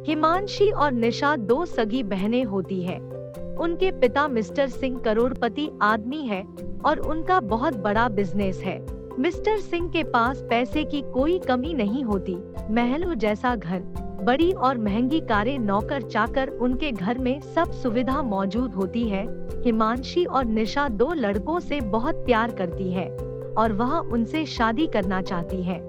हिमांशी और निशा दो सगी बहनें होती हैं। उनके पिता मिस्टर सिंह करोड़पति आदमी है और उनका बहुत बड़ा बिजनेस है। मिस्टर सिंह के पास पैसे की कोई कमी नहीं होती। महलों जैसा घर, बड़ी और महंगी कारें, नौकर चाकर, उनके घर में सब सुविधा मौजूद होती है। हिमांशी और निशा दो लड़कों से बहुत प्यार करती है और वह उनसे शादी करना चाहती है।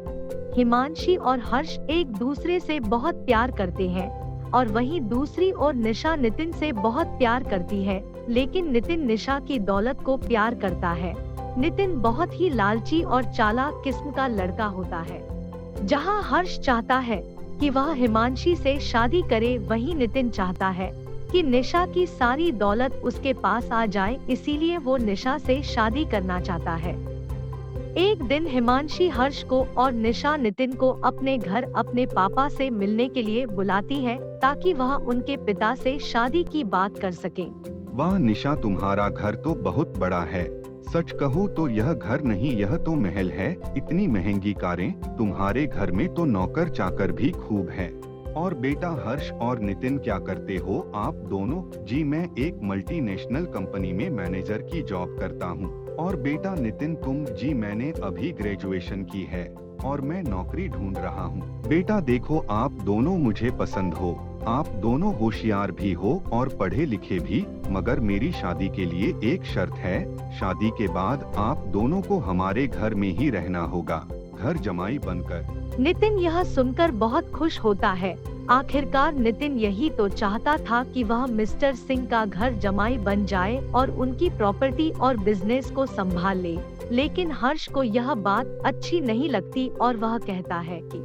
हिमांशी और हर्ष एक दूसरे से बहुत प्यार करते हैं और वहीं दूसरी ओर निशा नितिन से बहुत प्यार करती है, लेकिन नितिन निशा की दौलत को प्यार करता है। नितिन बहुत ही लालची और चालाक किस्म का लड़का होता है। जहां हर्ष चाहता है कि वह हिमांशी से शादी करे, वहीं नितिन चाहता है कि निशा की सारी दौलत उसके पास आ जाए, इसीलिए वो निशा से शादी करना चाहता है। एक दिन हिमांशी हर्ष को और निशा नितिन को अपने घर अपने पापा से मिलने के लिए बुलाती है ताकि वह उनके पिता से शादी की बात कर सके। वाह निशा, तुम्हारा घर तो बहुत बड़ा है। सच कहूँ तो यह घर नहीं, यह तो महल है। इतनी महंगी कारें, तुम्हारे घर में तो नौकर चाकर भी खूब है। और बेटा हर्ष और नितिन क्या करते हो आप दोनों? जी मैं एक मल्टीनेशनल कंपनी में मैनेजर की जॉब करता हूँ। और बेटा नितिन तुम? जी मैंने अभी ग्रेजुएशन की है और मैं नौकरी ढूंढ रहा हूँ। बेटा देखो, आप दोनों मुझे पसंद हो। आप दोनों होशियार भी हो और पढ़े लिखे भी, मगर मेरी शादी के लिए एक शर्त है। शादी के बाद आप दोनों को हमारे घर में ही रहना होगा, घर जमाई बनकर। नितिन यह सुनकर बहुत खुश होता है। आखिरकार नितिन यही तो चाहता था कि वह मिस्टर सिंह का घर जमाई बन जाए और उनकी प्रॉपर्टी और बिजनेस को संभाल ले। लेकिन हर्ष को यह बात अच्छी नहीं लगती और वह कहता है कि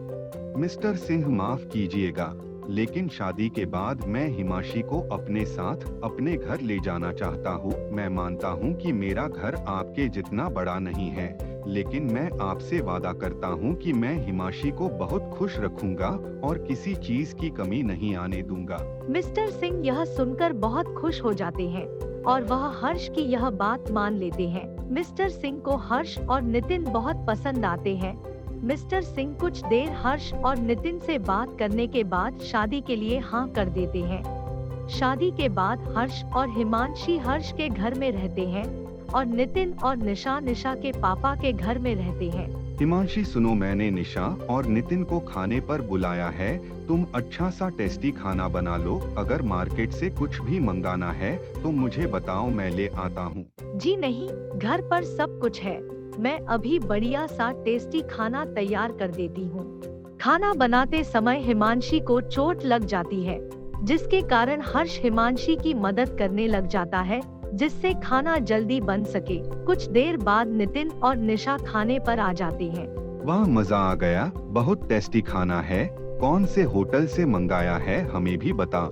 मिस्टर सिंह माफ कीजिएगा, लेकिन शादी के बाद मैं हिमांशी को अपने साथ अपने घर ले जाना चाहता हूँ। मैं मानता हूँ कि मेरा घर आपके जितना बड़ा नहीं है, लेकिन मैं आपसे वादा करता हूँ कि मैं हिमांशी को बहुत खुश रखूंगा और किसी चीज की कमी नहीं आने दूंगा। मिस्टर सिंह यह सुनकर बहुत खुश हो जाते हैं और वह हर्ष की यह बात मान लेते हैं। मिस्टर सिंह को हर्ष और नितिन बहुत पसंद आते हैं। मिस्टर सिंह कुछ देर हर्ष और नितिन से बात करने के बाद शादी के लिए हाँ कर देते हैं। शादी के बाद हर्ष और हिमांशी हर्ष के घर में रहते हैं और नितिन और निशा निशा के पापा के घर में रहते हैं। हिमांशी सुनो, मैंने निशा और नितिन को खाने पर बुलाया है। तुम अच्छा सा टेस्टी खाना बना लो। अगर मार्केट से कुछ भी मंगाना है तो मुझे बताओ, मैं ले आता हूँ। जी नहीं, घर पर सब कुछ है। मैं अभी बढ़िया सा टेस्टी खाना तैयार कर देती हूँ। खाना बनाते समय हिमांशी को चोट लग जाती है, जिसके कारण हर्ष हिमांशी की मदद करने लग जाता है जिससे खाना जल्दी बन सके। कुछ देर बाद नितिन और निशा खाने पर आ जाते हैं। वाह मजा आ गया, बहुत टेस्टी खाना है। कौन से होटल से मंगाया है, हमें भी बता।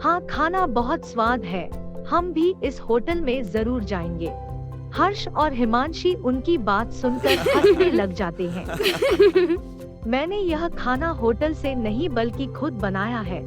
हाँ, खाना बहुत स्वाद है, हम भी इस होटल में जरूर जाएंगे। हर्ष और हिमांशी उनकी बात सुनकर हंसने लग जाते हैं। मैंने यह खाना होटल से नहीं बल्कि खुद बनाया है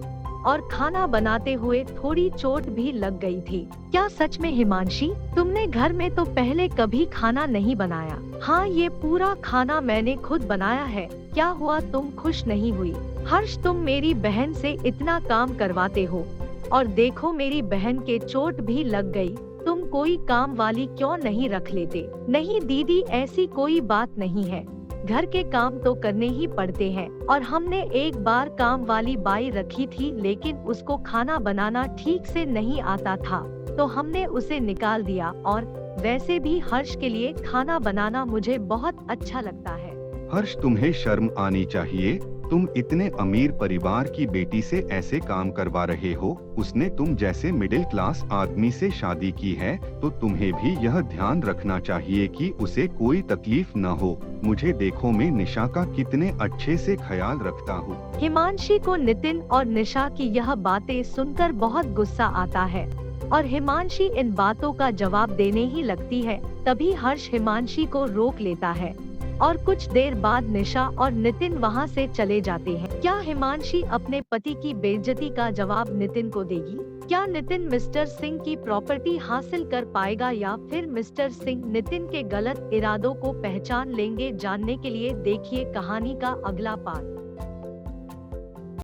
और खाना बनाते हुए थोड़ी चोट भी लग गई थी। क्या सच में हिमांशी, तुमने घर में तो पहले कभी खाना नहीं बनाया? हाँ, ये पूरा खाना मैंने खुद बनाया है। क्या हुआ, तुम खुश नहीं हुई? हर्ष, तुम मेरी बहन से इतना काम करवाते हो और देखो मेरी बहन के चोट भी लग गई। तुम कोई काम वाली क्यों नहीं रख लेते? नहीं दीदी, ऐसी कोई बात नहीं है। घर के काम तो करने ही पड़ते हैं और हमने एक बार काम वाली बाई रखी थी, लेकिन उसको खाना बनाना ठीक से नहीं आता था तो हमने उसे निकाल दिया। और वैसे भी हर्ष के लिए खाना बनाना मुझे बहुत अच्छा लगता है। हर्ष, तुम्हें शर्म आनी चाहिए। तुम इतने अमीर परिवार की बेटी से ऐसे काम करवा रहे हो। उसने तुम जैसे मिडिल क्लास आदमी से शादी की है तो तुम्हें भी यह ध्यान रखना चाहिए कि उसे कोई तकलीफ न हो। मुझे देखो, मैं निशा का कितने अच्छे से ख्याल रखता हूँ। हिमांशी को नितिन और निशा की यह बातें सुनकर बहुत गुस्सा आता है और हिमांशी इन बातों का जवाब देने ही लगती है। तभी हर्ष हिमांशी को रोक लेता है और कुछ देर बाद निशा और नितिन वहां से चले जाते हैं। क्या हिमांशी अपने पति की बेइज्जती का जवाब नितिन को देगी? क्या नितिन मिस्टर सिंह की प्रॉपर्टी हासिल कर पाएगा या फिर मिस्टर सिंह नितिन के गलत इरादों को पहचान लेंगे? जानने के लिए देखिए कहानी का अगला पार्ट।